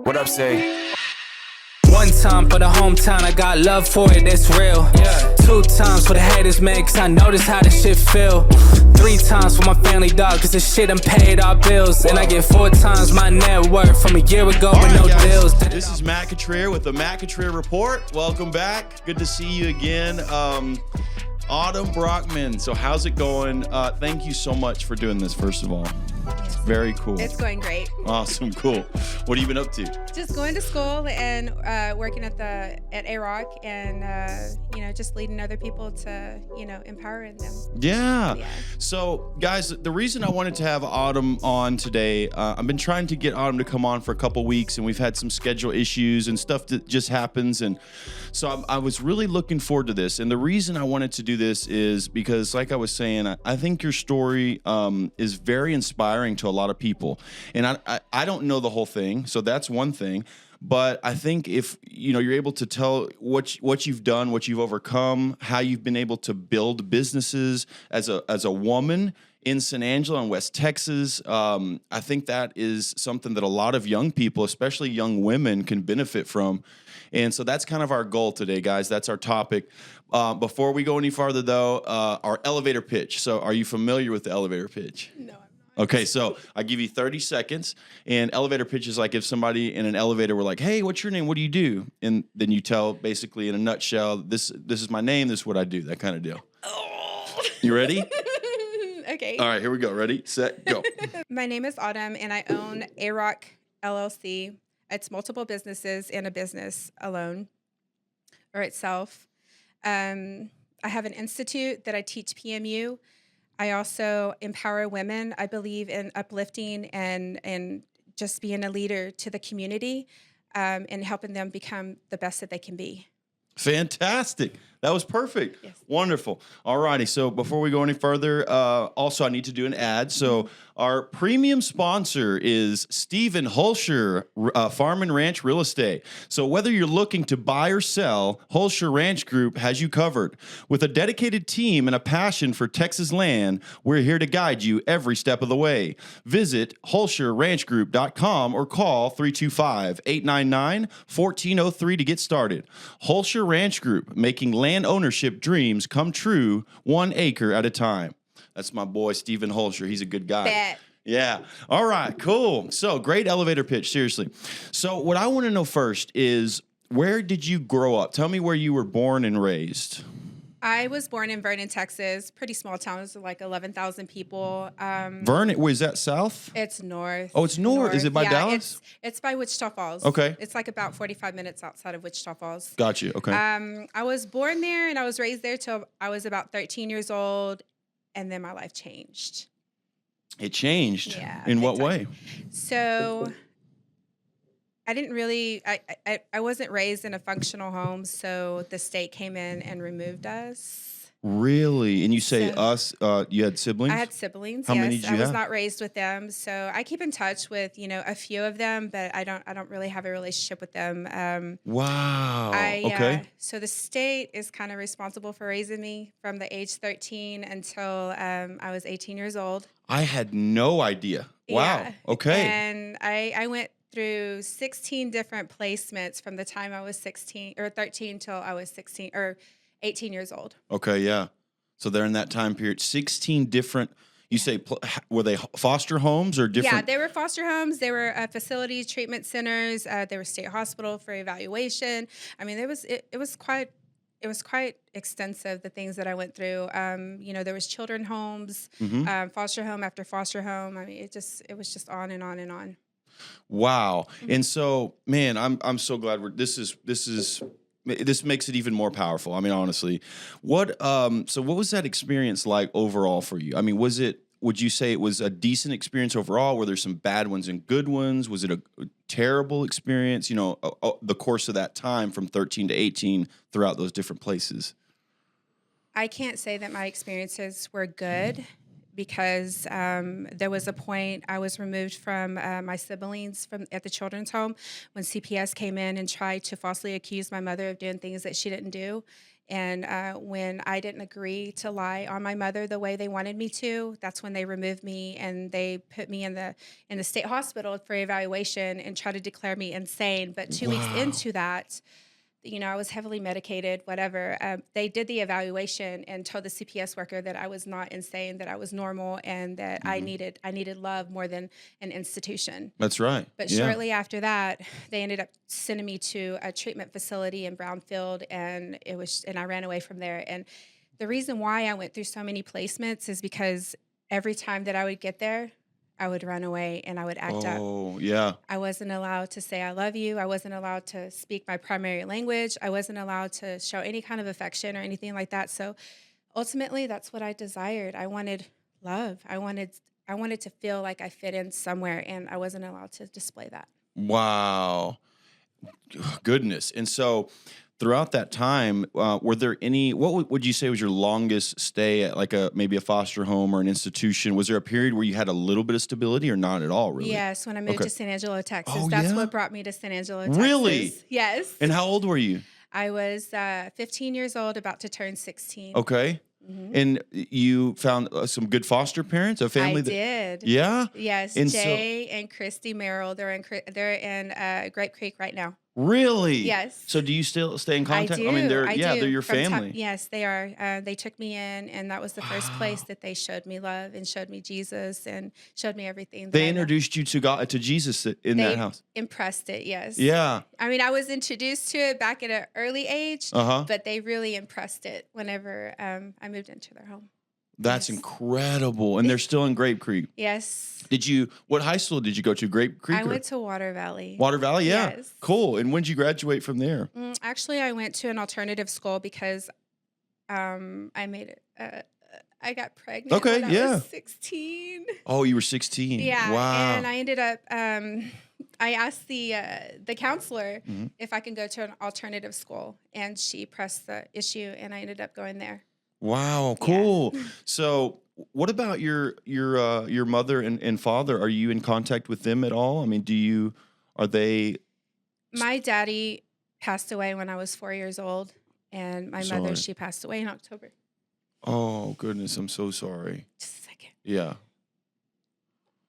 What up, say? One time for the hometown, I got love for it, it's real. Yeah. 2 times for the haters, man, cause I notice how this shit feel. 3 times for my family, dog, cause this shit done paid our bills. Whoa. And I get 4 times my net worth from a year ago with no deals. This is Matt Cutrer with the Matt Cutrer Report. Welcome back. Good to see you again. Autumn Brockman. So how's it going? Thank you so much for doing this, first of all. It's very cool. It's going great. Awesome, cool. What have you been up to? Just going to school and working at AROC and just leading other people to empowering them. Yeah. So guys, the reason I wanted to have Autumn on today, I've been trying to get Autumn to come on for a couple weeks, and we've had some schedule issues and stuff that just happens, and so I was really looking forward to this. And the reason I wanted to do this is because, like I was saying, I think your story is very inspiring to a lot of people, and I don't know the whole thing, so that's one thing. But I think if you're able to tell what you've done, what you've overcome, how you've been able to build businesses as a woman in San Angelo and West Texas, I think that is something that a lot of young people, especially young women, can benefit from. And so that's kind of our goal today, guys. That's our topic. Before we go any farther, though, our elevator pitch. So are you familiar with the elevator pitch? No. Okay, so I give you 30 seconds, and elevator pitch is like if somebody in an elevator were like, "Hey, what's your name? What do you do?" And then you tell, basically in a nutshell, this is my name, this is what I do, that kind of deal. Oh. You ready? Okay. All right, here we go. Ready, set, go. My name is Autumn, and I own AROC LLC. It's multiple businesses and a business alone or itself. I have an institute that I teach PMU. I also empower women. I believe in uplifting and just being a leader to the community and helping them become the best that they can be. Fantastic. That was perfect. Yes. Wonderful. All righty. So before we go any further, also I need to do an ad. So our premium sponsor is Stephen Hulsher, Farm and Ranch Real Estate. So whether you're looking to buy or sell, Hulsher Ranch Group has you covered. With a dedicated team and a passion for Texas land, we're here to guide you every step of the way. Visit HulsherRanchGroup.com or call 325-899-1403 to get started. Hulsher Ranch Group, making land ownership dreams come true 1 acre at a time. That's my boy, Stephen Hulsher. He's a good guy. Bet. Yeah. All right, cool. So great elevator pitch, seriously. So what I want to know first is, where did you grow up? Tell me where you were born and raised. I was born in Vernon, Texas. Pretty small town. It's like 11,000 people. Vernon, is that south? It's north. Oh, it's north. Is it by Dallas? It's by Wichita Falls. Okay. It's like about 45 minutes outside of Wichita Falls. Got you. Okay. I was born there and I was raised there till I was about 13 years old, and then my life changed. It changed? Yeah. In what way? So I didn't really, I wasn't raised in a functional home, so the state came in and removed us. Really? And you say us, you had siblings? I had siblings, How many did you have? I was not raised with them, so I keep in touch with, a few of them, but I don't really have a relationship with them. Wow. Okay. So the state is kind of responsible for raising me from the age 13 until I was 18 years old. I had no idea. Wow. Yeah. Okay. And I went through 16 different placements from the time I was 16 or 13 till I was 16 or 18 years old. Okay, yeah. So they're in that time period. 16 different, you say, were they foster homes or different? Yeah, they were foster homes. They were facilities, treatment centers. They were state hospital for evaluation. I mean, it was quite extensive, the things that I went through. There was children homes, foster home after foster home. I mean, it was just on and on and on. Wow. And so, man, I'm so glad this makes it even more powerful. I mean, honestly, what was that experience like overall for you? I mean, would you say it was a decent experience overall? Were there some bad ones and good ones? Was it a terrible experience, the course of that time from 13 to 18 throughout those different places? I can't say that my experiences were good, because there was a point I was removed from my siblings from at the children's home when CPS came in and tried to falsely accuse my mother of doing things that she didn't do. And when I didn't agree to lie on my mother the way they wanted me to, that's when they removed me and they put me in the state hospital for evaluation and tried to declare me insane. But 2 weeks into that, I was heavily medicated, whatever. They did the evaluation and told the CPS worker that I was not insane, that I was normal, and that I needed love more than an institution. That's right. But shortly after that, they ended up sending me to a treatment facility in Brownfield, and I ran away from there. And the reason why I went through so many placements is because every time that I would get there, I would run away and I would act up. Oh, yeah. I wasn't allowed to say I love you. I wasn't allowed to speak my primary language. I wasn't allowed to show any kind of affection or anything like that. So ultimately, that's what I desired. I wanted love. I wanted to feel like I fit in somewhere, and I wasn't allowed to display that. Wow. Goodness. And so throughout that time, were there any, what would you say was your longest stay at like maybe a foster home or an institution? Was there a period where you had a little bit of stability or not at all, really? Yes, when I moved to San Angelo, Texas. Oh, That's yeah? what brought me to San Angelo, Texas. Really? Yes. And how old were you? I was 15 years old, about to turn 16. Okay. Mm-hmm. And you found some good foster parents, a family? I did. Yeah? Yes, and Jay and Christy Merrill. They're in Grape Creek right now. Really? Yes. So do you still stay in contact? I do. I mean, they're your From family. yes, they are. They took me in, and that was the first place that they showed me love and showed me Jesus and showed me everything. They introduced you to God, to Jesus in that house. Impressed it, yes. Yeah. I mean, I was introduced to it back at an early age, but they really impressed it whenever I moved into their home. That's incredible. And they're still in Grape Creek. Yes. What high school did you go to? Grape Creek? I went to Water Valley. Water Valley, yeah. Yes. Cool. And when did you graduate from there? Actually, I went to an alternative school because I made it. I got pregnant when I was 16. Oh, you were 16. Yeah. Wow. And I ended up, I asked the counselor if I can go to an alternative school, and she pressed the issue, and I ended up going there. Wow, cool. Yeah. So, what about your mother and father? Are you in contact with them at all? I mean, are they? My daddy passed away when I was 4 years old, and my mother, she passed away in October. Oh goodness, I'm so sorry. Just a second. Yeah,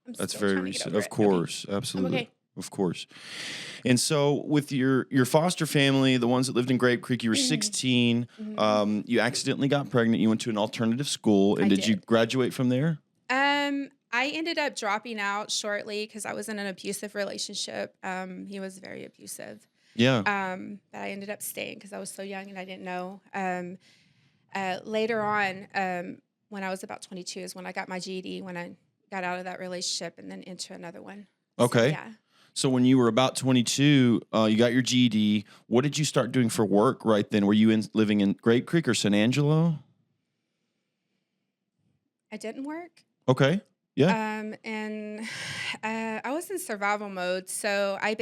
that's very recent. Of course, okay. Absolutely. Okay. Of course. And so with your foster family, the ones that lived in Grape Creek, you were 16. You accidentally got pregnant. You went to an alternative school. And did you graduate from there? I ended up dropping out shortly because I was in an abusive relationship. He was very abusive. Yeah. But I ended up staying because I was so young and I didn't know. Later on, when I was about 22 is when I got my GED, when I got out of that relationship and then into another one. Okay. So, yeah. So when you were about 22, you got your GED. What did you start doing for work right then? Were you living in Grape Creek or San Angelo? I didn't work. Okay. Yeah. And I was in survival mode. So I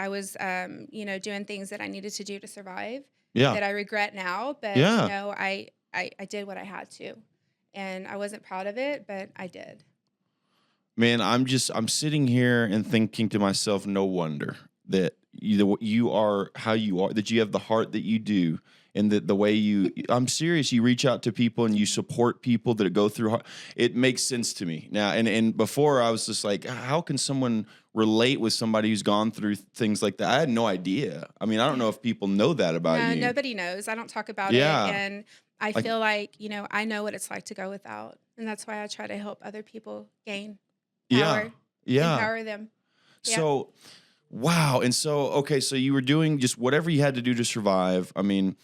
was, doing things that I needed to do to survive. Yeah. That I regret now. But, I did what I had to. And I wasn't proud of it, but I did. Man, I'm sitting here and thinking to myself, no wonder that you are how you are, that you have the heart that you do, and that the way I'm serious, you reach out to people and you support people that go through hard. It makes sense to me now. And before I was just like, how can someone relate with somebody who's gone through things like that? I had no idea. I mean, I don't know if people know that about you. Nobody knows. I don't talk about it. And I feel like, I know what it's like to go without. And that's why I try to help other people gain power, empower them. Yeah. So, wow. And so, okay, so you were doing just whatever you had to do to survive. I mean,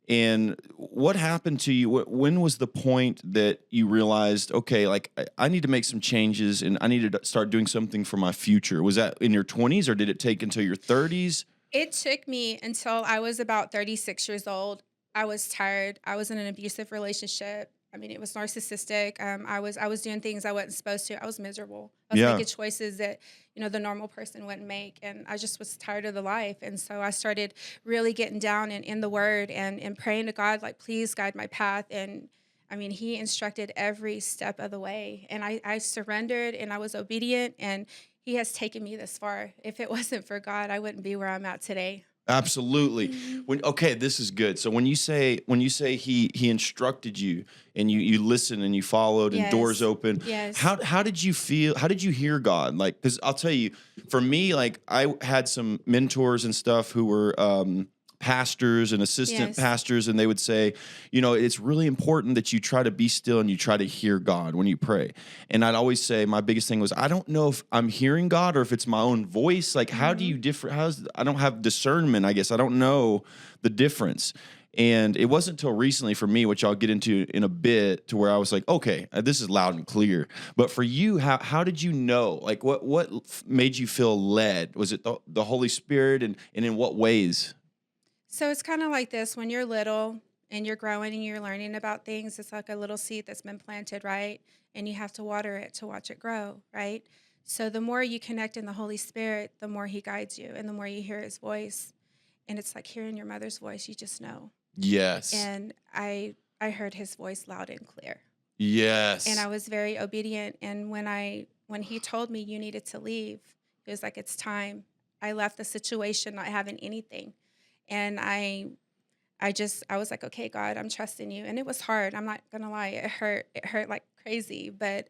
and what happened to you? When was the point that you realized, okay, like I need to make some changes and I need to start doing something for my future? Was that in your 20s or did it take until your 30s? It took me until I was about 36 years old. I was tired. I was in an abusive relationship. I mean, it was narcissistic. I was doing things I wasn't supposed to. I was miserable. I was making choices that, the normal person wouldn't make. And I just was tired of the life. And so I started really getting down in the word and praying to God, like, please guide my path. And I mean, he instructed every step of the way, and I surrendered and I was obedient, and he has taken me this far. If it wasn't for God, I wouldn't be where I'm at today. Absolutely. Okay, this is good. So when you say he instructed you and you listened and you followed and doors Yes. open, Yes. how did you feel? How did you hear God? Like, because I'll tell you, for me, like I had some mentors and stuff who were pastors and assistant Yes. pastors, and they would say, it's really important that you try to be still and you try to hear God when you pray. And I'd always say my biggest thing was, I don't know if I'm hearing God or if it's my own voice. Like, how do you I don't have discernment, I guess. I don't know the difference. And it wasn't until recently for me, which I'll get into in a bit, to where I was like, okay, this is loud and clear. But for you, how did you know? Like, what made you feel led? Was it the Holy Spirit, and in what ways? So it's kind of like this: when you're little and you're growing and you're learning about things, it's like a little seed that's been planted, right? And you have to water it to watch it grow, right? So the more you connect in the Holy Spirit, the more he guides you and the more you hear his voice. And it's like hearing your mother's voice, you just know. Yes. And I heard his voice loud and clear. Yes. And I was very obedient. And when he told me you needed to leave, it was like, it's time. I left the situation not having anything. And I was like, okay, God, I'm trusting you. And it was hard. I'm not going to lie. It hurt like crazy, but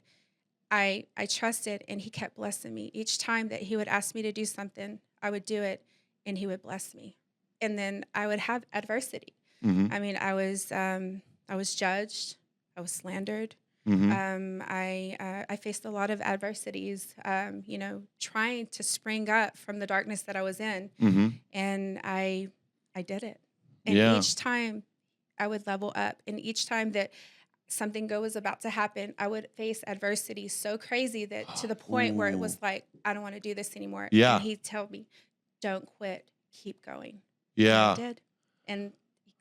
I trusted, and he kept blessing me. Each time that he would ask me to do something, I would do it, and he would bless me. And then I would have adversity. Mm-hmm. I mean, I was judged. I was slandered. Mm-hmm. I faced a lot of adversities, trying to spring up from the darkness that I was in. Mm-hmm. And I did it. And each time I would level up. And each time that something good was about to happen, I would face adversity so crazy that to the point where it was like, I don't want to do this anymore. Yeah. And he'd tell me, don't quit, keep going. Yeah. And I did. And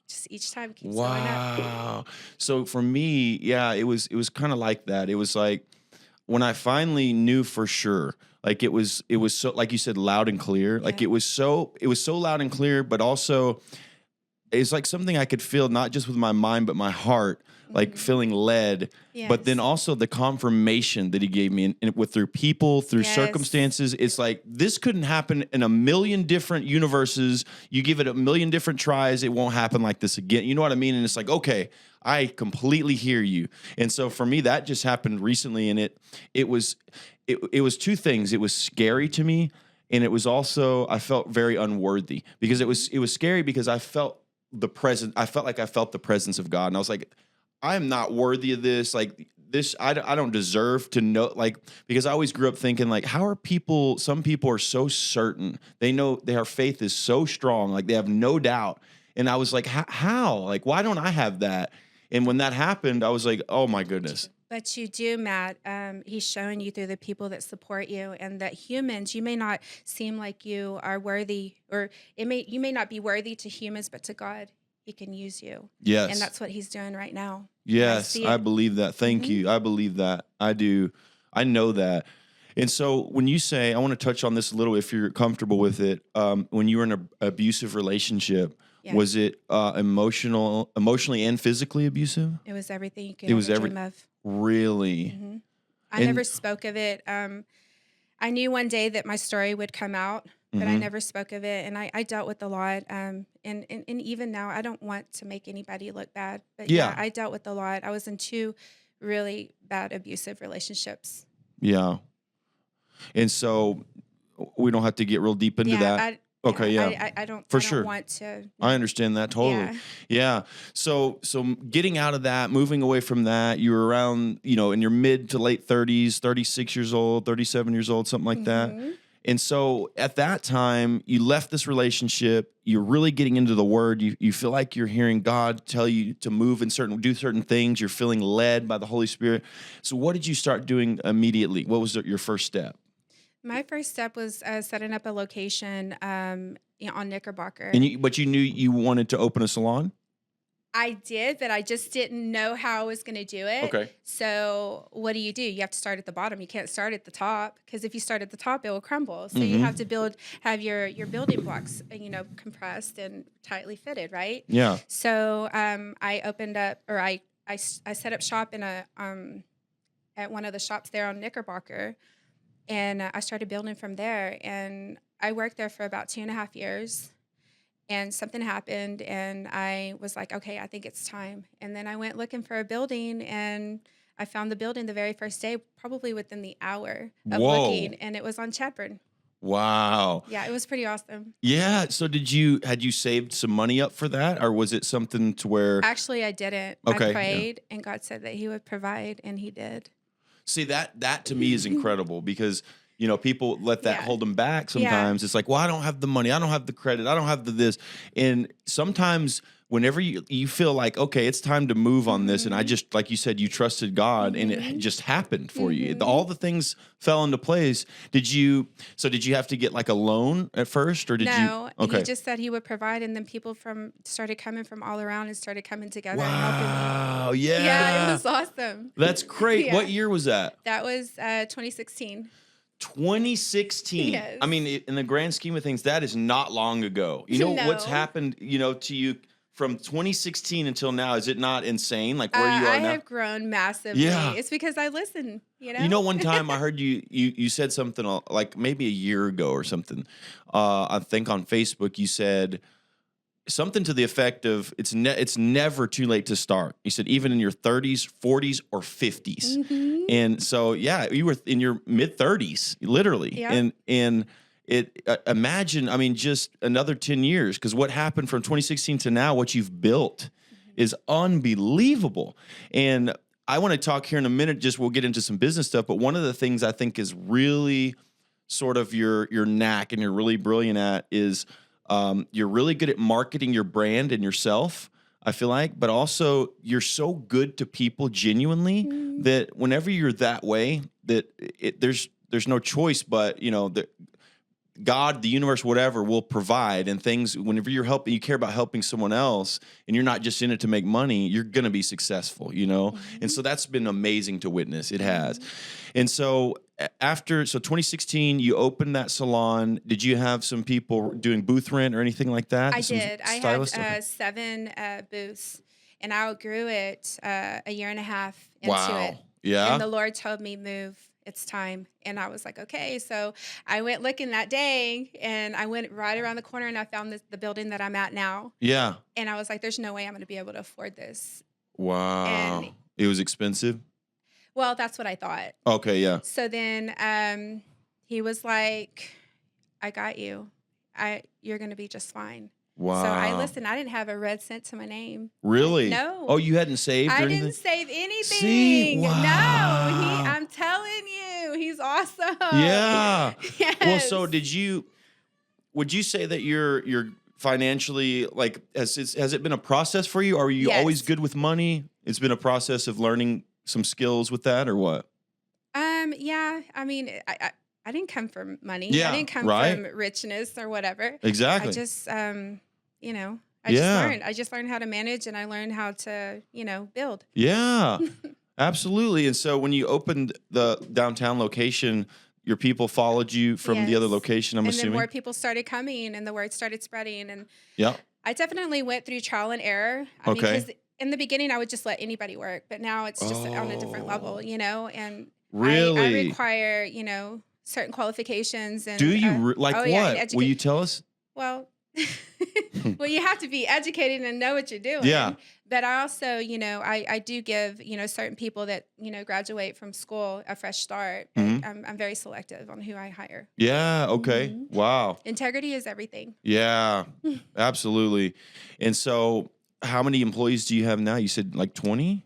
just each time it keeps going up. Wow. So for me, it was kind of like that. It was like when I finally knew for sure, like it was so, like you said, loud and clear. Like it was so loud and clear, but also it's like something I could feel not just with my mind, but my heart, like feeling led, but then also the confirmation that he gave me through people, through circumstances. It's like, this couldn't happen in a million different universes. You give it a million different tries, it won't happen like this again. You know what I mean? And it's like, okay, I completely hear you. And so for me, that just happened recently. And it was two things. It was scary to me. And it was also, I felt very unworthy, because it was scary because I felt like I felt the presence of God. And I was like, I am not worthy of this. Like this, I don't deserve to know, like, because I always grew up thinking, like, some people are so certain. They know their faith is so strong. Like they have no doubt. And I was like, how? Like, why don't I have that? And when that happened, I was like, oh my goodness. But you do, Matt. He's showing you through the people that support you, and that humans, you may not seem like you are worthy, or you may not be worthy to humans, but to God, he can use you. Yes. And that's what he's doing right now. Yes, I believe that. Thank you. I believe that. I do. I know that. And so when you say, I want to touch on this a little, if you're comfortable with it, when you were in an abusive relationship, was it emotionally and physically abusive? It was everything you could ever dream of. Really? Mm-hmm. I never spoke of it. I knew one day that my story would come out, but I never spoke of it. And I dealt with a lot. And even now, I don't want to make anybody look bad. But I dealt with a lot. I was in 2 really bad abusive relationships. Yeah. And so we don't have to get real deep into that. I don't want to. I understand that totally. Yeah. So getting out of that, moving away from that, you were around, in your mid to late 30s, 36 years old, 37 years old, something like that. And so at that time, you left this relationship. You're really getting into the Word. You feel like you're hearing God tell you to move and do certain things. You're feeling led by the Holy Spirit. So what did you start doing immediately? What was your first step? My first step was setting up a location on Knickerbocker. But you knew you wanted to open a salon? I did, but I just didn't know how I was going to do it. Okay. So what do? You have to start at the bottom. You can't start at the top, because if you start at the top, it will crumble. So you have to have your building blocks, compressed and tightly fitted, right? Yeah. So I opened up, or I I set up shop in at one of the shops there on Knickerbocker, and I started building from there. And I worked there for about 2.5 years, and something happened, and I was like, okay, I think it's time. And then I went looking for a building, and I found the building the very first day, probably within the hour of Whoa. looking, and it was on Chapman. Wow. Yeah, it was pretty awesome. Yeah. So had you saved some money up for that, or was it something to where? Actually, I didn't. Okay, I prayed, and God said that He would provide, and He did. See, that to me is incredible because, people let that Yeah. hold them back sometimes. It's like, well, I don't have the money. I don't have the credit. I don't have the this. And sometimes whenever you feel like, okay, it's time to move on this. And I just, like you said, you trusted God and it just happened for you. All the things fell into place. Did you have to get like a loan at first or did you? No, Okay. He just said He would provide, and then people started coming from all around and started coming together and helping me. Wow. Yeah. Yeah, it was awesome. That's great. Yeah. What year was that? That was 2016. 2016. Yes. I mean, in the grand scheme of things, that is not long ago. You know what's No. happened, to you from 2016 until now? Is it not insane? Like where you are I now? have grown massively. Yeah. It's because I listen, One time I heard you said something like maybe a year ago or something. I think on Facebook you said something to the effect of it's never too late to start. You said even in your 30s, 40s, or 50s. Mhm. And so you were in your mid 30s, literally. Yeah. And it imagine, I mean, just another 10 years, because what happened from 2016 to now, what you've built is unbelievable. And I want to talk here in a minute, we'll get into some business stuff, but one of the things I think is really sort of your knack and you're really brilliant at is you're really good at marketing your brand and yourself, I feel like, but also you're so good to people genuinely that whenever you're that way, that there's no choice, but God, the universe, whatever, will provide, and things, whenever you care about helping someone else and you're not just in it to make money, you're going to be successful, And so that's been amazing to witness. It has. And so 2016, you opened that salon. Did you have some people doing booth rent or anything like that? I Some did. I stylists? had Okay. 7 booths, and I outgrew it a year and a half into Wow. it. Yeah. And the Lord told me, move. It's time. And I was like, okay. So I went looking that day, and I went right around the corner, and I found the building that I'm at now. Yeah. And I was like, there's no way I'm going to be able to afford this. Wow. And- it was expensive? Well, that's what I thought. Okay, yeah. So then he was like, I got you. You're going to be just fine. Wow. So I listened. I didn't have a red cent to my name. Really? No. Oh, you hadn't saved or I anything? didn't save anything. See? Wow. No, I'm telling you, he's awesome. Yeah. Yes. Well, so would you say that you're financially, like, has it been a process for you? Or are you Yes. always good with money? It's been a process of learning some skills with that, or what? Yeah. I mean, I didn't come from money. Yeah, I didn't come right. from richness or whatever. Exactly. I just, I Yeah. just learned how to manage, and I learned how to, build. Yeah, absolutely. And so when you opened the downtown location, your people followed you from the other Yes. location, I'm And then assuming? more people started coming, and the word started spreading. And Yeah. I definitely went through trial and error. I mean, Okay. 'cause in the beginning, I would just let anybody work, but now it's just on a different level, and Really? I require, certain qualifications. And Do you? Like oh, what? yeah, and Will you tell us? Well, well, you have to be educated and know what you're doing. Yeah. But I also, I do give, certain people that, graduate from school a fresh start. But Mhm. I'm very selective on who I hire. Yeah. Okay. Mhm. Wow. Integrity is everything. Yeah. Absolutely. And so, how many employees do you have now? You said like 20?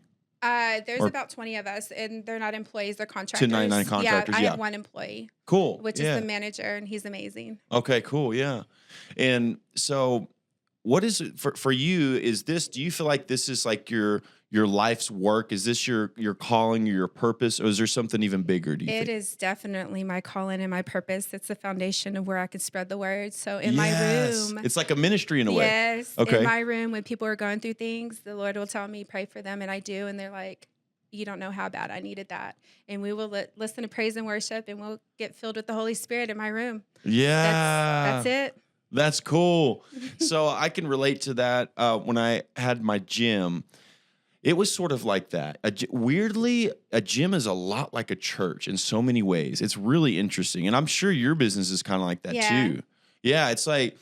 There's Or- about 20 of us, and they're not employees; they're contractors. 1099 contractors, Yeah, I yeah. have one employee, Cool. which Yeah. is the manager, and he's amazing. Okay, cool. Yeah. And so what is it for you? Do you feel like this is like your life's work? Is this your calling or your purpose? Or is there something even bigger, do you It think? is definitely my calling and my purpose. It's the foundation of where I can spread the word. So in Yes. my room, It's like a ministry in a way. yes, Okay. in my room, when people are going through things, the Lord will tell me, pray for them, and I do. And they're like, you don't know how bad I needed that. And we will listen to praise and worship, and we'll get filled with the Holy Spirit in my room. Yeah. That's it. That's cool. So I can relate to that. When I had my gym, It was sort of like that. Weirdly, a gym is a lot like a church in so many ways. It's really interesting. And I'm sure your business is kind of like that Yeah. too. Yeah, it's like,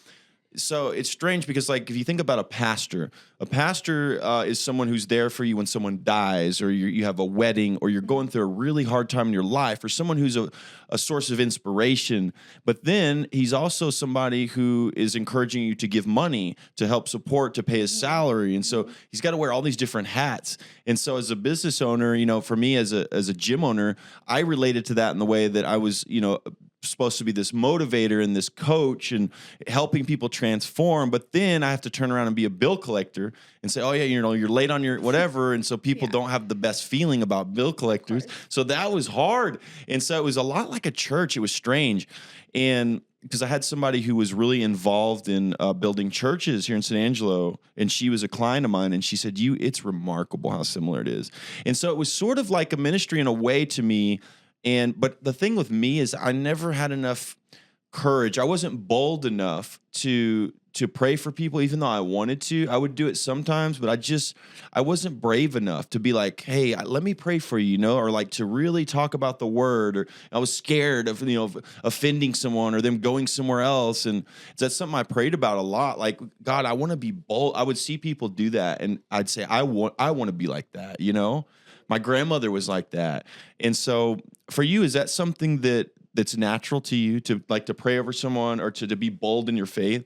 so it's strange because, like, if you think about a pastor is someone who's there for you when someone dies, or you have a wedding, or you're going through a really hard time in your life, or someone who's a source of inspiration. But then he's also somebody who is encouraging you to give money, to help support, to pay his salary. And so he's got to wear all these different hats. And so as a business owner, you know, for me as a gym owner, I related to that in the way that I was, you know, supposed to be this motivator and this coach and helping people transform. But then I have to turn around and be a bill collector and say, oh yeah, you know, you're late on your whatever. And so people don't have the best feeling about bill collectors. So that was hard. And so it was a lot like a church. It was strange. And because I had somebody who was really involved in building churches here in San Angelo, and she was a client of mine, and she said, it's remarkable how similar it is. And so it was sort of like a ministry in a way to me. But the thing with me is I never had enough courage. I wasn't bold enough to pray for people, even though I wanted to. I would do it sometimes, but I wasn't brave enough to be like, hey, let me pray for you, you know, or like to really talk about the word. Or I was scared of, you know, of offending someone or them going somewhere else. And that's something I prayed about a lot. Like, God, I want to be bold. I would see people do that, and I'd say, I want to be like that, you know? My grandmother was like that. And so for you, is that something that's natural to you, to like to pray over someone or to be bold in your faith?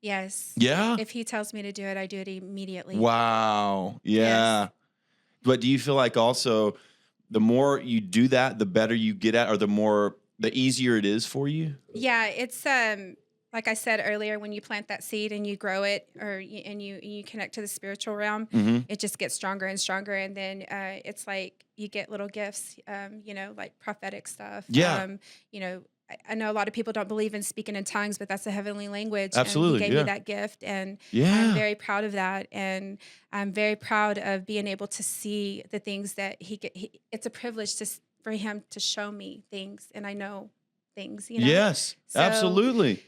Yes. Yeah. If he tells me to do it, I do it immediately. Wow. Yeah. Yes. But do you feel like also the more you do that, the better you get at, or the easier it is for you? Yeah, it's like I said earlier, when you plant that seed and you grow it, and you connect to the spiritual realm, it just gets stronger and stronger. And then it's like you get little gifts, you know, like prophetic stuff. Yeah. You know, I know a lot of people don't believe in speaking in tongues, but that's a heavenly language. Absolutely, And he gave yeah. me that gift, and Yeah. I'm very proud of that. And I'm very proud of being able to see the things that it's a privilege for him to show me things, and I know things, you know? Yes, So, absolutely.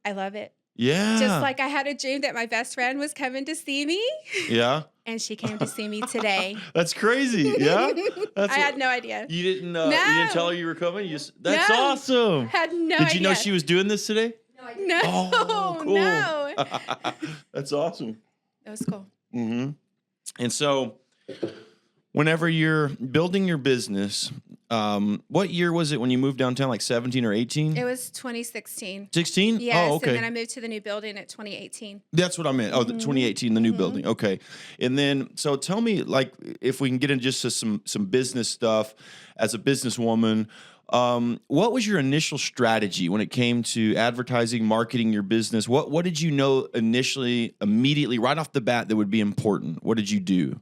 I love it. Yeah. Just like I had a dream that my best friend was coming to see me, Yeah. and she came to see me today. That's crazy. Yeah. I had no idea. You didn't tell her you were coming? That's No. awesome. Had no idea. Did you know she was doing this today? No. Oh, cool. No. That's awesome. That was cool. Mm-hmm. And so whenever you're building your business, what year was it when you moved downtown, like 17 or 18? It was 2016. 16? Yes, Oh, okay. and then I moved to the new building at 2018. That's what I meant. Oh, the 2018, the new building. Okay. And then, so tell me, like, if we can get into just to some business stuff as a businesswoman, what was your initial strategy when it came to advertising, marketing your business? What did you know initially, immediately, right off the bat that would be important? What did you do?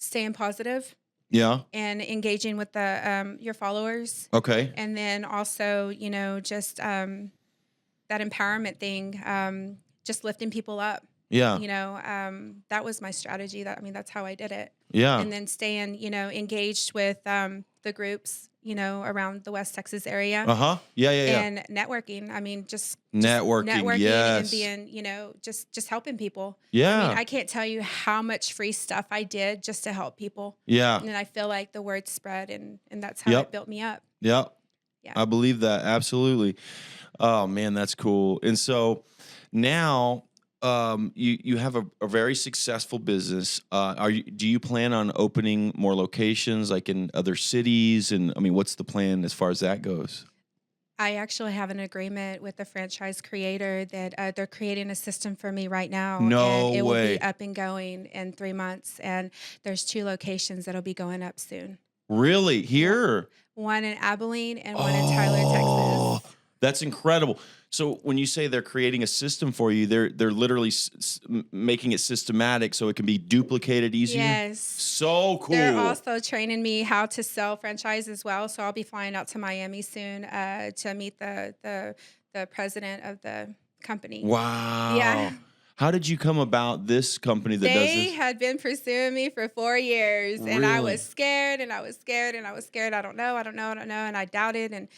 Staying positive. Yeah. And engaging with the your followers. Okay. And then also, you know, just that empowerment thing, just lifting people up. Yeah. You know, that was my strategy. That's how I did it. Yeah. And then staying, you know, engaged with the groups, you know, around the West Texas area. Uh-huh. Yeah. And networking. Just networking, yes. and being, you know, just helping people. Yeah. I can't tell you how much free stuff I did just to help people. Yeah. And I feel like the word spread, and that's how it built me up. Yeah. Yeah. I believe that. Absolutely. Oh man, that's cool. And so now you have a very successful business. Do you plan on opening more locations, like in other cities? And I mean, what's the plan as far as that goes? I actually have an agreement with the franchise creator that they're creating a system for me right now. No and it way. will be up and going in 3 months. And there's 2 locations that'll be going up soon. Really? Here? One in Abilene and one in Tyler, Texas. That's incredible. So when you say they're creating a system for you, they're literally making it systematic so it can be duplicated easier? Yes. So cool. They're also training me how to sell franchise as well. So I'll be flying out to Miami soon to meet the president of the company. Wow. Yeah. How did you come about this company that does They this? had been pursuing me for 4 years, and I Really? was scared, and I was scared, and I was scared. I don't know, and I doubted. And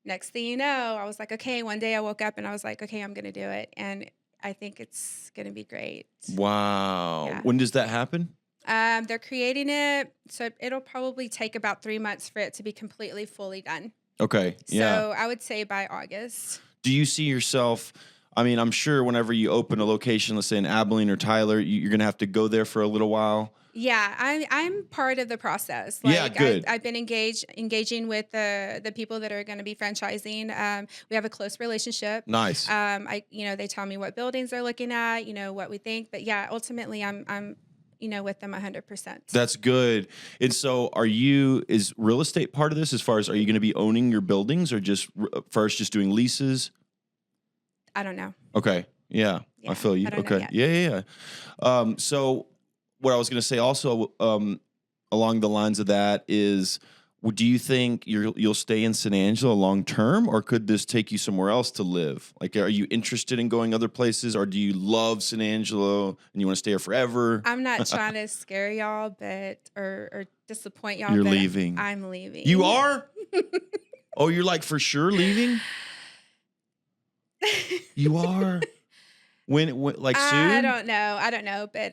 next thing you know, I was like, okay. One day I woke up and I was like, okay, I'm gonna do it. And I think it's going to be great. Wow. Yeah. When does that happen? They're creating it, so it'll probably take about 3 months for it to be completely, fully done. Okay. Yeah. So I would say by August. Do you see yourself? I mean, I'm sure whenever you open a location, let's say in Abilene or Tyler, you're going to have to go there for a little while. Yeah, I'm part of the process. Yeah, good. I've been engaging with the people that are going to be franchising. We have a close relationship. Nice. They tell me what buildings they're looking at, what we think. But yeah, ultimately, I'm with them 100%. That's good. And so is real estate part of this as far as, are you going to be owning your buildings or just first just doing leases? I don't know. Okay. Yeah. I feel you. I don't know Okay. yet. Yeah. So what I was going to say also along the lines of that is, do you think you'll stay in San Angelo long term, or could this take you somewhere else to live? Like, are you interested in going other places, or do you love San Angelo and you want to stay here forever? I'm not trying to scare y'all, or disappoint y'all. You're but leaving. I'm leaving. You are? Oh, you're like for sure leaving? You are? When like soon? I don't know, but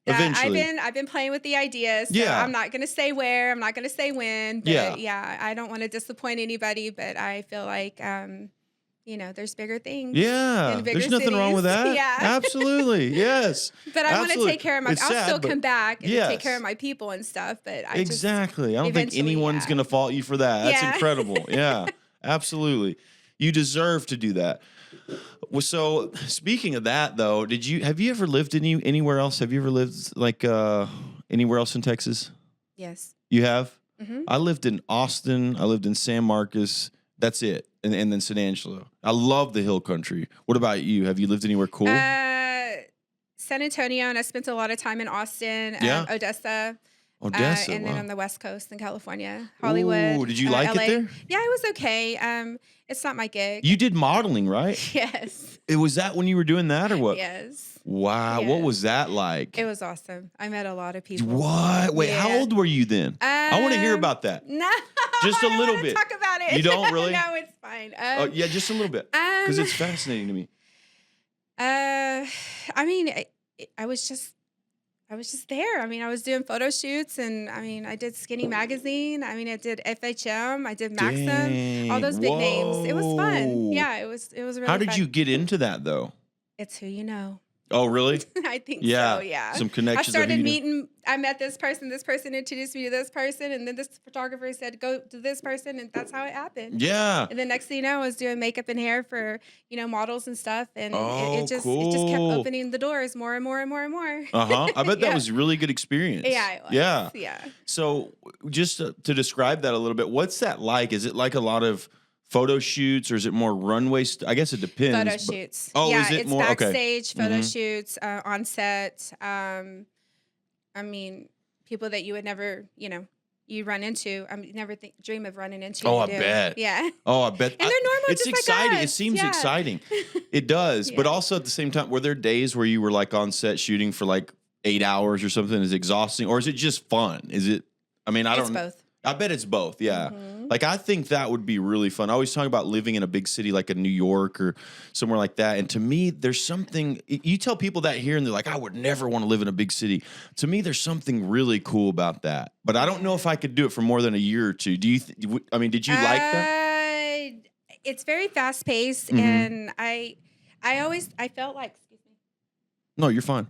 Eventually. I've been playing with the idea. So Yeah. I'm not going to say where, I'm not going to say when, but Yeah. I don't want to disappoint anybody, but I feel like there's bigger things. Yeah. in bigger There's nothing wrong with cities. that. Yeah. Absolutely. Yes. But I want to Absolutely. take care of It's I'll sad, still but come back and yes. take care of my people and stuff, but Exactly. I don't think eventually, anyone's yeah. going to fault you for that. That's Yeah. incredible. Yeah. Absolutely. You deserve to do that. Well, so speaking of that though, have you ever lived anywhere else? Have you ever lived like anywhere else in Texas? Yes. You have? Mm-hmm. I lived in Austin. I lived in San Marcos. That's it. And then San Angelo. I love the hill country. What about you? Have you lived anywhere cool? San Antonio, and I spent a lot of time in Austin, Yeah. Odessa. Odessa. And then wow. on the West Coast in California, Hollywood. Ooh, did you like LA. it there? Yeah, it was okay. It's not my gig. You did modeling, right? Yes. Was that when you were doing that or what? Yes. Wow. Yeah. What was that like? It was awesome. I met a lot of people. What? Wait, how Yeah. old were you then? I want to hear about that. No. Just a I don't little wanna bit. Talk about it. You don't really? No, it's fine. Oh, yeah, just a little bit. Because it's fascinating to me. I mean, I was just there. I mean, I was doing photo shoots, and I mean, I did Skinny Magazine. I mean, I did FHM. I did Maxim. Dang. All those big names. It was fun. Whoa. Yeah, it was really How did fun. you get into that though? It's who you know. Oh, really? I think Yeah. so, yeah. Some I connections. of started who you know. meeting, I met this person introduced me to this person, and then this photographer said, go to this person, and that's how it happened. Yeah. And then next thing you know, I was doing makeup and hair for, models and stuff, and Oh, it just kept cool. opening the doors more and more and more and more. Uh-huh. I bet that Yeah. was a really good experience. Yeah, it was. Yeah. Yeah. So just to describe that a little bit, what's that like? Is it like a lot of photo shoots, or is it more runway? I guess it depends. Photo but- shoots. Oh, yeah, is it it's more? Okay. backstage photo Mhm. shoots, on set. I mean, people that you would never, you run into. I mean, never dream of running into. Oh, you I do. bet. Yeah. Oh, I bet. And they're normal, It's just like exciting. It us. seems Yeah. exciting. It does. But Yeah. also at the same time, were there days where you were like on set shooting for like 8 hours or something? Is it exhausting, or is it just fun? Is it? I mean, I It's don't. both. I bet it's both. Yeah. Mhm. Like I think that would be really fun. I always talk about living in a big city like a New York or somewhere like that. And to me, there's something. You tell people that here, and they're like, "I would never want to live in a big city." To me, there's something really cool about that. But I don't know if I could do it for more than a year or two. Do you? I mean, did you like that? It's very fast paced, Mhm. and I felt like, excuse me, No, you're fine.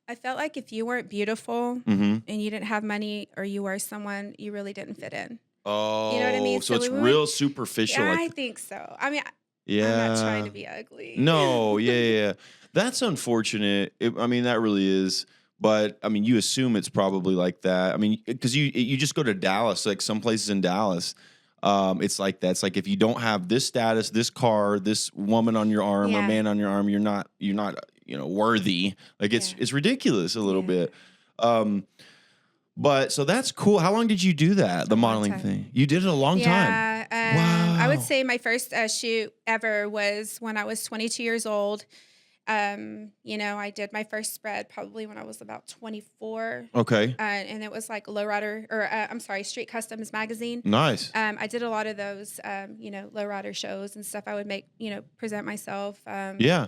I felt like if you weren't beautiful Mm-hmm. and you didn't have money, or you were someone, you really didn't fit in. Oh, You know what I mean? So So it's we real went- superficial. Yeah, like, I think so. I mean, yeah. I'm not trying to be ugly. No, yeah. That's unfortunate. I mean, that really is. But I mean, you assume it's probably like that. I mean, because you just go to Dallas, like some places in Dallas, it's like that. It's like if you don't have this status, this car, this woman on your arm or Yeah. man on your arm, you're not worthy. Like it's ridiculous a little Yeah. bit. But so that's cool. How long did you do that? The A long modeling time. thing. You did it a long time. Yeah. I would Wow. say my first shoot ever was when I was 22 years old. I did my first spread probably when I was about 24. Okay. And it was like Street Customs magazine. Nice. I did a lot of those, lowrider shows and stuff. I would make, present myself. Yeah.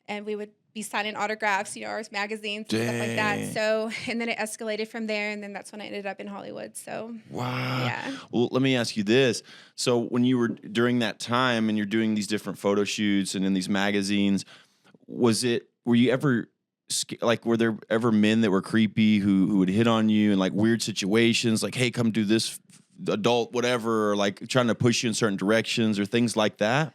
and we would be signing autographs, or magazines and stuff like that. So, and then it escalated from there, and then that's when I ended up in Hollywood. So, wow. yeah. Well, let me ask you this. So when you were during that time and you're doing these different photo shoots and in these magazines, were you ever like, were there ever men that were creepy who would hit on you in like weird situations, like, hey, come do this, adult, whatever, or like trying to push you in certain directions or things like that?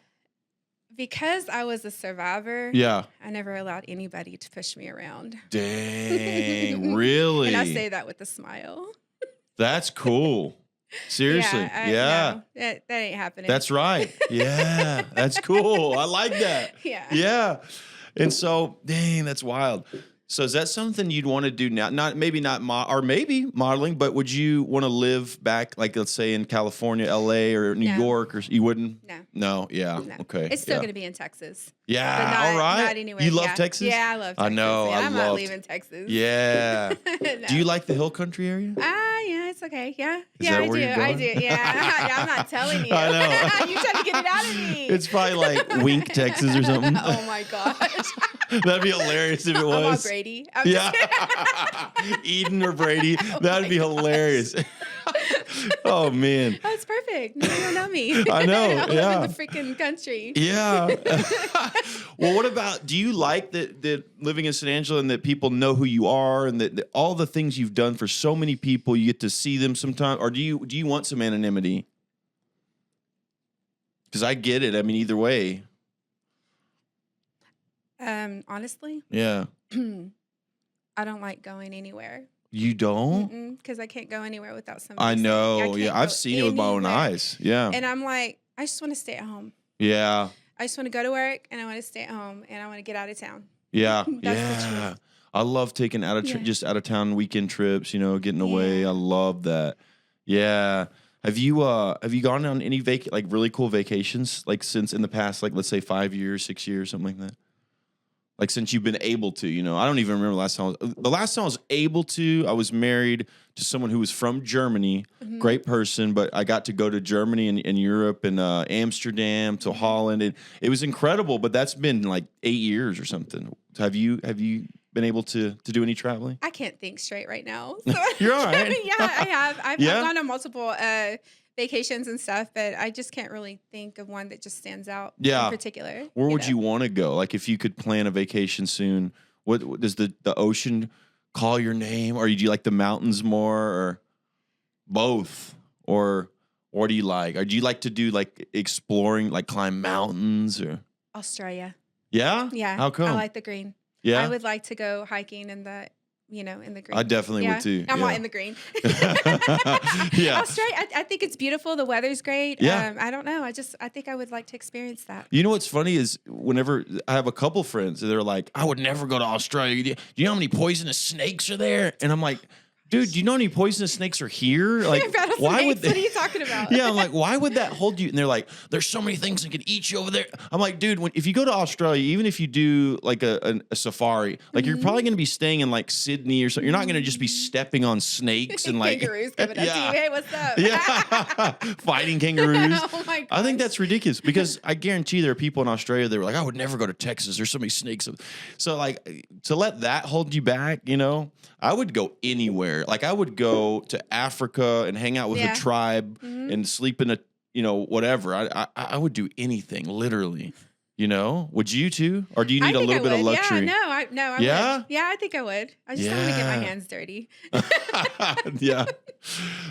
Because I was a survivor, Yeah. I never allowed anybody to push me around. Dang, really? And I say that with a smile. That's cool. Seriously. Yeah. No, that ain't happening. That's right. Yeah. That's cool. I like that. Yeah. Yeah. And so, dang, that's wild. So is that something you'd want to do now? Maybe modeling, but would you want to live back, like, let's say in California, LA, or New York, or you wouldn't? No. Yeah. No. Okay. It's still going to be in Texas. Yeah. But all right. Not anywhere. You love Texas? Yeah, I love Texas. I know. Yeah, I'm not loved- leaving Texas. Yeah. No. Do you like the hill country area? Yeah, it's okay. Yeah. Is Yeah, that I where do. you're going? I do. Yeah. I'm not telling you. I know. You trying to get it out of me. It's probably like Wink, Texas or something. Oh my gosh. That'd be hilarious if it I'm on was. Brady. Yeah. Eden or Brady. That'd be hilarious. Oh, man. That's perfect. No, you don't know me. I know, I live yeah. in the freaking country. Yeah. Well, what about, do you like that living in San Angelo and that people know who you are and that all the things you've done for so many people, you get to see them sometime? Or do you want some anonymity? Because I get it. I mean, either way. Honestly, Yeah. I don't like going anywhere. You don't? Because I can't go anywhere without somebody. I saying, know. can't Yeah. go I've seen it with my own anywhere. eyes. Yeah. And I'm like, I just want to stay at home. Yeah. I just want to go to work and I want to stay at home and I want to get out of town. Yeah. That's the Yeah. truth. I love taking just out of town weekend trips, getting away. Yeah. I love that. Yeah. Have you gone on any really cool vacations, like since in the past, like let's say 5 years, 6 years, something like that? Like since you've been able to, I don't even remember the last time I was able to. I was married to someone who was from Germany, great person, but I got to go to Germany and Europe and Amsterdam to Holland, and it was incredible. But that's been like 8 years or something. Have you been able to do any traveling? I can't think straight right now. So You're all right. yeah, I have. I've Yeah? gone on multiple vacations and stuff, but I just can't really think of one that just stands out Yeah. in particular. Where would you want to go? Like if you could plan a vacation soon, what does the ocean call your name, or do you like the mountains more, or both, or what do you like? Or do you like to do like exploring, like climb mountains, or Australia. yeah? Yeah. How come? I like the green. Yeah, I would like to go hiking in the in the green. I definitely would too. I'm yeah. not in the green. Yeah. Australia, I think it's beautiful. The weather's great. Yeah. I don't know. I think I would like to experience that. You know what's funny is whenever I have a couple friends, they're like, I would never go to Australia. Do you know how many poisonous snakes are there? And I'm like, dude, do you know how many poisonous snakes are here? Like, why would What are you talking about? Yeah, I'm like, why would that hold you? And they're like, there's so many things that could eat you over there. I'm like, dude, if you go to Australia, even if you do like a safari, like you're probably going to be staying in like Sydney or something. You're not going to just be stepping on snakes and like Kangaroos coming up to you. Hey, what's up? yeah, fighting kangaroos. Oh my god. I think that's ridiculous because I guarantee there are people in Australia that were like, I would never go to Texas. There's so many snakes. So like to let that hold you back, I would go anywhere. Like I would go to Africa and hang out with a tribe and sleep in a, whatever. I would do anything, literally. Would you too? Or do you need a little bit of luxury? Yeah, I Yeah? would. Yeah, I think I would. I just don't want to get my hands dirty. Yeah.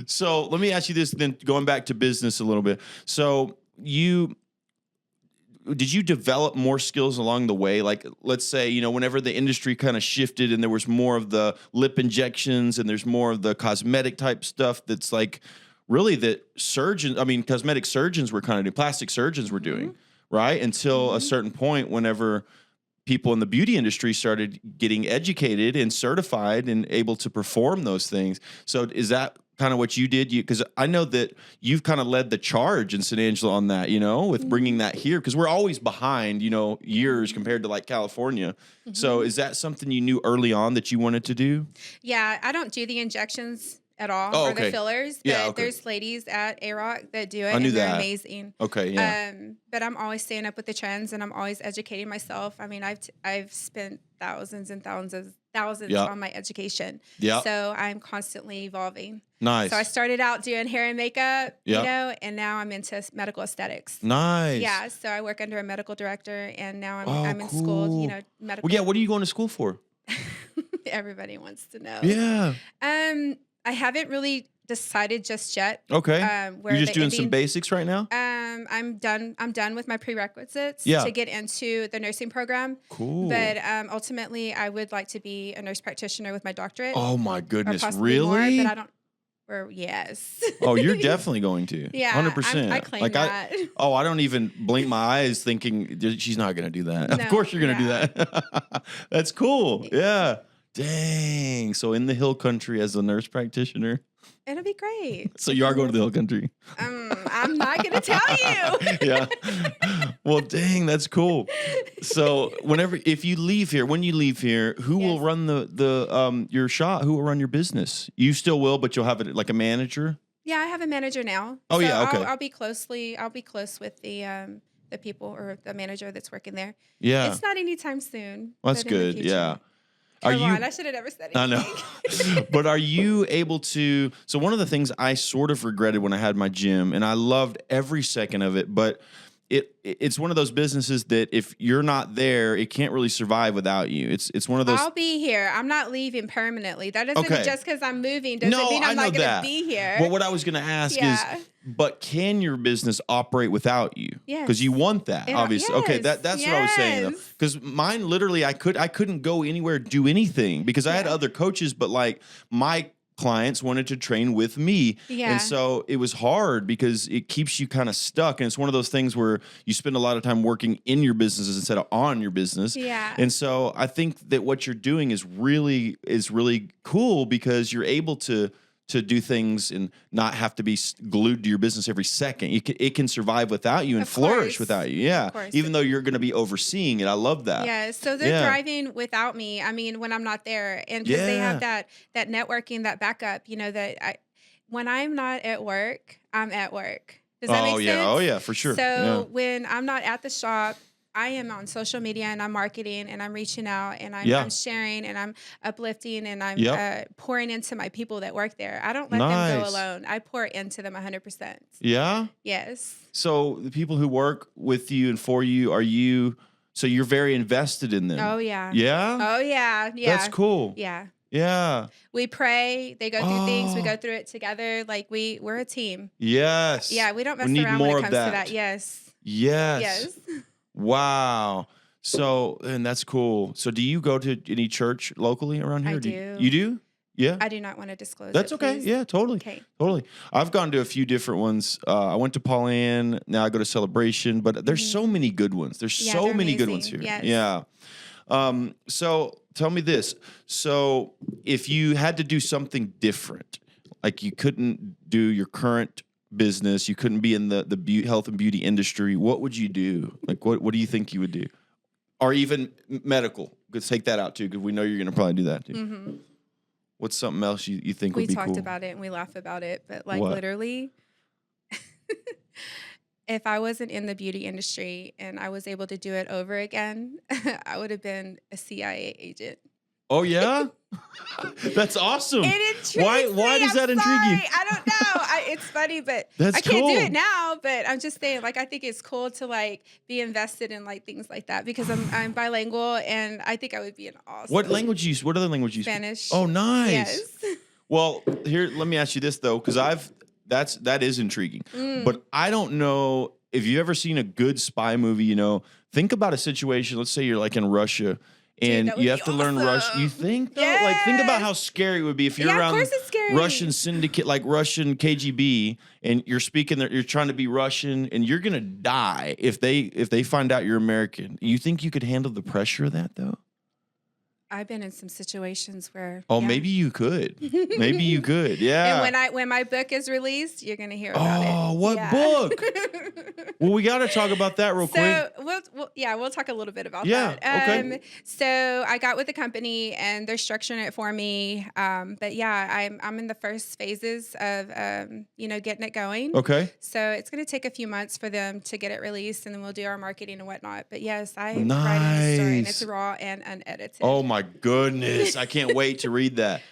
So let me ask you this, then going back to business a little bit. So did you develop more skills along the way? Like, let's say, whenever the industry kind of shifted and there was more of the lip injections and there's more of the cosmetic type stuff that's like really that cosmetic surgeons were kind of doing, plastic surgeons were doing, right? Until a certain point, whenever people in the beauty industry started getting educated and certified and able to perform those things. So is that kind of what you did? Because I know that you've kind of led the charge in San Angelo on that, with bringing that here, because we're always behind, years compared to like California. So is that something you knew early on that you wanted to do? Yeah, I don't do the injections at all, Oh, or okay. the fillers. But Yeah, okay. there's ladies at A-Rock that do it, I knew and they're that. amazing. Okay, yeah. But I'm always staying up with the trends, and I'm always educating myself. I mean, I've spent thousands and thousands Yeah. on my education. Yeah. So I'm constantly evolving. Nice. So I started out doing hair and makeup, Yeah. you know, and now I'm into medical aesthetics. Nice. Yeah, so I work under a medical director, and now I'm, Oh, I'm in school, cool. you know, medical. Well, yeah, what are you going to school for? Everybody wants to know. Yeah. I haven't really decided just yet. Okay. Where You're just the doing some ending- basics right now? I'm done with my prerequisites Yeah. to get into the nursing program. Cool. But ultimately, I would like to be a nurse practitioner with my doctorate. Oh my or goodness, possibly really? more, but I don't. Or yes. Oh, you're definitely going to. Yeah, 100%. I claim that. I don't even blink my eyes thinking she's not going to do that. No, Of course you're going to yeah. do that. That's cool. Yeah. Dang. So in the hill country as a nurse practitioner. It'll be great. So you are going to the hill country. I'm not going to tell you. Yeah. Well, dang, that's cool. So if you leave here, when you leave here, who will Yes. run your shop? Who will run your business? You still will, but you'll have it like a manager? Yeah, I have a manager now. Oh, So yeah, okay. I'll be close with the people or the manager that's working there. Yeah. It's not anytime soon. Well, that's but in the good. future. Yeah. Come on, I should have never said I anything. know. But are you able to? So one of the things I sort of regretted when I had my gym, and I loved every second of it, but it's one of those businesses that if you're not there, it can't really survive without you. It's one of those. I'll be here. I'm not leaving permanently. That doesn't Okay. just because I'm moving doesn't No, mean I I'm know not going to that. be here. Well, what I was going to ask Yeah. is, but can your business operate without you? Yes. Because you want that, Yeah, obviously. Okay, yes, that's what I was saying though. yes. Because mine literally, I couldn't go anywhere, do anything because I had Yeah. other coaches, but like my clients wanted to train with me. Yeah. And so it was hard because it keeps you kind of stuck. And it's one of those things where you spend a lot of time working in your businesses instead of on your business. Yeah. And so I think that what you're doing is really cool because you're able to do things and not have to be glued to your business every second. It can survive without you and Of flourish course. without you. Yeah. Of course. Even though you're going to be overseeing it. I love that. Yeah, so they're Yeah. thriving without me. I mean, when I'm not there, and because they have that networking, that backup. You know that when I'm not at work, I'm at work. Does that make sense? Oh yeah, for sure. So Yeah. when I'm not at the shop, I am on social media and I'm marketing and I'm reaching out and I'm, Yeah. I'm sharing and I'm uplifting and I'm Yep. pouring into my people that work there. I don't let them Nice. go alone. I pour into them 100%. Yeah. Yes. So the people who work with you and for you, so you're very invested in them. Oh yeah. Yeah. Oh yeah. Yeah. That's cool. Yeah. Yeah. We pray. They go through things. We Oh. go through it together. Like we're a team. Yes. Yeah, we don't mess need around more when it of comes to that. Yes. Yes. Yes. Wow. So, and that's cool. So, do you go to any church locally around here? I or do. You do? Yeah. I do not want to disclose. That's it, okay. please. Yeah, totally. Okay. Totally. I've gone to a few different ones. I went to Pauline. Now I go to Celebration, but there's so many good ones. There's Yeah, so they're many good ones amazing. here. Yes. Yeah. So tell me this. So if you had to do something different, like you couldn't do your current business, you couldn't be in the health and beauty industry, what would you do? Like, what do you think you would do? Or even medical. Let's take that out too, because we know you're going to probably do that too. Mm-hmm. What's something else you think We would be talked cool? about it and we laugh about it, but like What? literally, if I wasn't in the beauty industry and I was able to do it over again, I would have been a CIA agent. Oh yeah, that's awesome. It intrigues Why me. does that I'm intrigue you? sorry. I don't know. It's funny, but That's I can't do cool. it now. But I'm just saying, like, I think it's cool to like be invested in like things like that because I'm bilingual and I think I would be an awesome. What language you? What other language you? speak? Spanish. Oh, nice. Yes. Well, here, let me ask you this though, because that is intriguing. Mm. But I don't know if you've ever seen a good spy movie. You know, think about a situation. Let's say you're like in Russia. And that would you be have to learn Russian. awesome. You think though? Like think about how scary it would be if you're Yeah, of around course it's scary. Russian syndicate, like Russian KGB, and you're speaking. You're trying to be Russian, and you're gonna die if they find out you're American. You think you could handle the pressure of that though? I've been in some situations where. Oh, yeah. maybe you could. Maybe you could. Yeah. And when my book is released, you're gonna hear about it. Oh, what Yeah. book? Well, we got to talk about that real quick. We'll talk a little bit about Yeah, that. okay. So I got with the company and they're structuring it for me. But yeah, I'm in the first phases of getting it going. Okay. So it's going to take a few months for them to get it released, and then we'll do our marketing and whatnot. But yes, I'm writing this story, and it's raw and unedited. Oh my goodness. I can't wait to read that.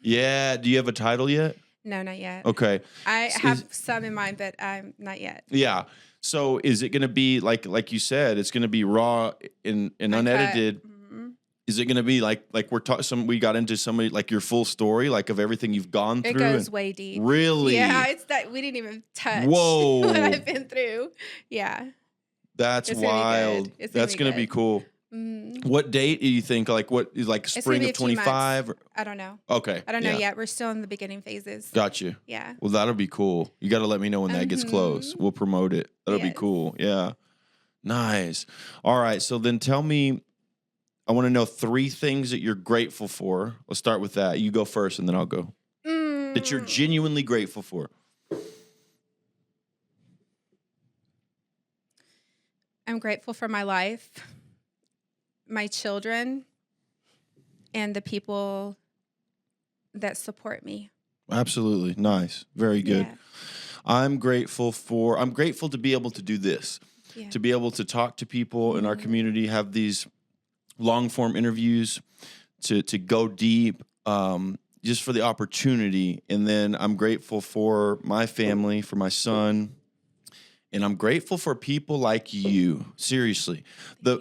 Yeah. Do you have a title yet? No, not yet. Okay. I have some in mind, but not yet. Yeah. So is it going to be like you said, it's going to be raw and unedited? Mm-hmm. Is it going to be like we got into somebody like your full story, like of everything you've gone through? It goes way deep. Really? Yeah, it's that we didn't even touch Whoa. what I've been through. Yeah. That's It's wild. That's going to be cool. Mm. What date do you think? Like what is like spring of 25? I don't know. Okay. I don't know yet. We're still in the beginning phases. Got you. Yeah. Well, that'll be cool. You got to let me know when that gets close. We'll promote it. That'll be cool. Yeah. Nice. All right. So then tell me, I want to know 3 things that you're grateful for. Let's start with that. You go first and then I'll go. That you're genuinely grateful for. I'm grateful for my life, my children, and the people that support me. Absolutely. Nice. Very good. Yeah. I'm grateful to be able to do this, to be able to talk to people in our community, have these long form interviews, to go deep, just for the opportunity. And then I'm grateful for my family, for my son. And I'm grateful for people like you. Seriously.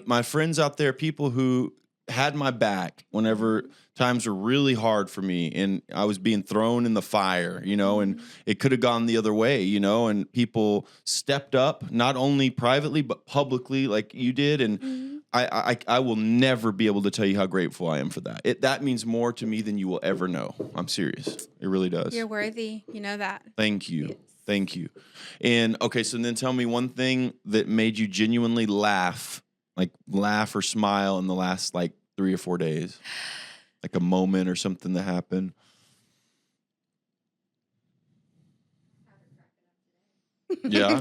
My friends out there, people who had my back whenever times were really hard for me and I was being thrown in the fire, and it could have gone the other way, and people stepped up, not only privately, but publicly like you did. And I will never be able to tell you how grateful I am for that. That means more to me than you will ever know. I'm serious. It really does. You're worthy. You know that. Thank you. Yes. Thank you. And okay, so then tell me one thing that made you genuinely laugh or smile in the last 3 or 4 days, like a moment or something that happened. Yeah.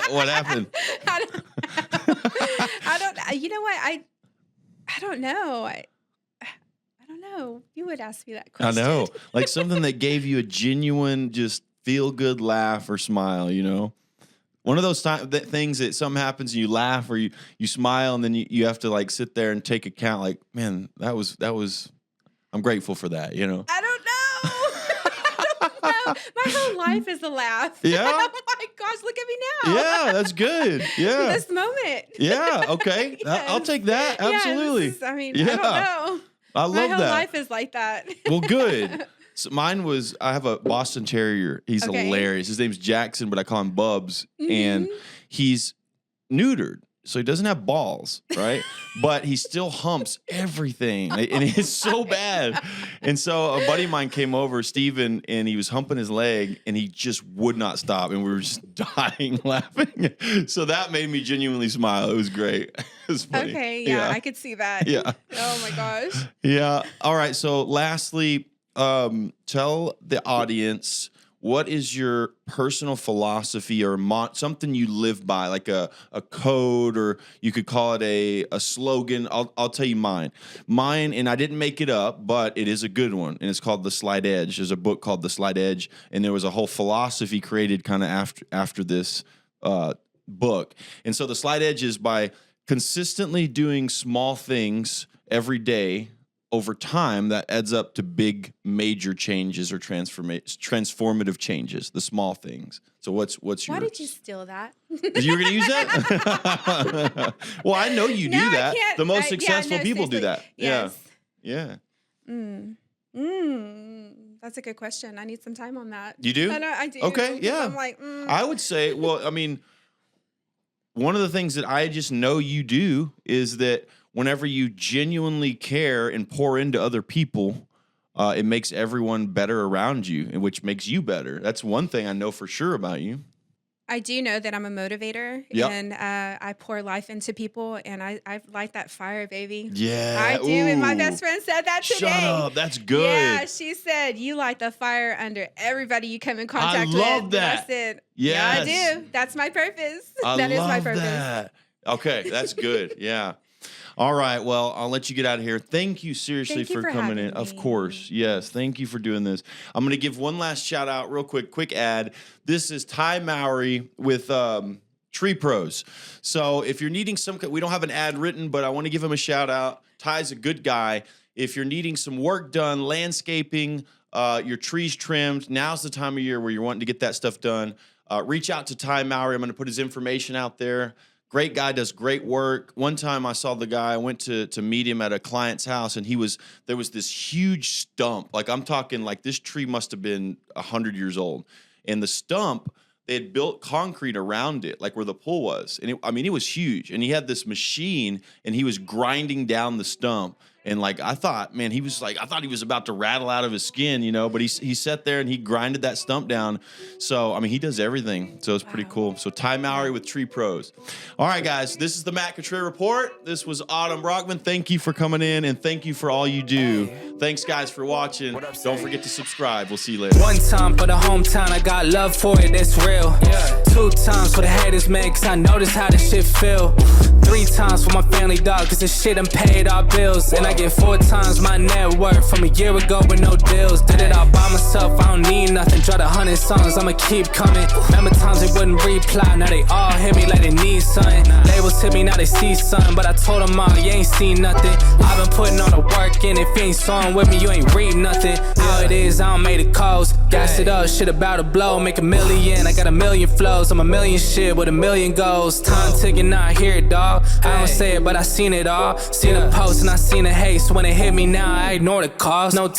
What happened? I don't. You know what? I don't know. I don't know. You would ask me that question. I know, like something that gave you a genuine, just feel good laugh or smile. One of those things that something happens and you laugh or you smile and then you have to sit there and take account. Like, man, that was. I'm grateful for that. I don't know. I don't know. My whole life is a laugh. Yeah. Oh my gosh, look at me now. Yeah, that's good. Yeah. This moment. Yeah. Okay. Yes. I'll take that. Absolutely. I don't know. I love My whole that. life is like that. Well, good. So I have a Boston Terrier. He's hilarious. His name's Jackson, but I call him Bubs. And he's neutered. So he doesn't have balls, right? But he still humps everything. And it's so bad. And so a buddy of mine came over, Steven, and he was humping his leg and he just would not stop. And we were just dying laughing. So that made me genuinely smile. It was great. It was funny. Okay, yeah, I could see that. Yeah. Oh my gosh. Yeah. All right. So lastly, tell the audience, what is your personal philosophy or something you live by, like a code, or you could call it a slogan? I'll tell you mine. Mine, and I didn't make it up, but it is a good one, and it's called The Slight Edge. There's a book called The Slight Edge, and there was a whole philosophy created kind of after this book. And so The Slight Edge is by consistently doing small things every day over time, that adds up to big, major changes or transformative changes, the small things. So what's yours? Why did you steal that? You were going to use that? Well, I know you do that. The most successful people do that. Yes. Yeah. That's a good question. I need some time on that. You do? I do. Okay, yeah. I'm like, I would say, well, I mean, one of the things that I just know you do is that whenever you genuinely care and pour into other people, it makes everyone better around you, and which makes you better. That's one thing I know for sure about you. I do know that I'm a motivator, Yep. and I pour life into people, and I light that fire, baby. Yeah. I do, and my Ooh. best friend said that today. Shut up. That's good. Yeah, she said, you light the fire under everybody you come in contact with. love And that. I said, Yes. yeah, I do. That's my purpose. I That is love my purpose. that. Okay, that's good. Yeah. All right. Well, I'll let you get out of here. Thank you seriously Thank you for for coming in. having Of me. course. Yes. Thank you for doing this. I'm going to give one last shout out real quick ad. This is Ty Mowry with Tree Pros. So if you're needing we don't have an ad written, but I want to give him a shout out. Ty's a good guy. If you're needing some work done, landscaping, your trees trimmed, now's the time of year where you're wanting to get that stuff done. Reach out to Ty Mowry. I'm going to put his information out there. Great guy, does great work. One time I saw the guy, I went to meet him at a client's house, and there was this huge stump. Like, I'm talking like this tree must have been 100 years old. And the stump, they had built concrete around it, like where the pool was. And it was huge. And he had this machine, and he was grinding down the stump. And like, I thought he was about to rattle out of his skin, but he sat there and he grinded that stump down. So, he does everything. So it's pretty cool. So Ty Mowry with Tree Pros. All right, guys, this is the Matt Cutrer Report. This was Autumn Brockman. Thank you for coming in, and thank you for all you do. Thanks, guys, for watching. Don't forget to subscribe. We'll see you later. One time for the hometown, I got love for it, it's real. 2 times for the haters, man, cause I notice how this shit feel. 3 times for my family, dog, cause this shit done paid our bills. And I get 4 times my net worth from a year ago with no deals. Did it all by myself, I don't need nothing. Dropped 100 songs, I'ma keep coming. Remember times they wouldn't reply, now they all hit me like they need something. Labels hit me, now they see something, but I told them all, you ain't seen nothing. I've been putting all the work in, if you ain't sawing with me, you ain't read nothing. How it is, I don't make the calls. Gas it up, shit about to blow, make 1 million. I got 1 million flows, I'm 1 million shit with 1 million goals. Time ticking, not here, dog. I don't say it, but I seen it all. Seen the post and I seen the hate, so when it hit me now, I ignore the calls. No.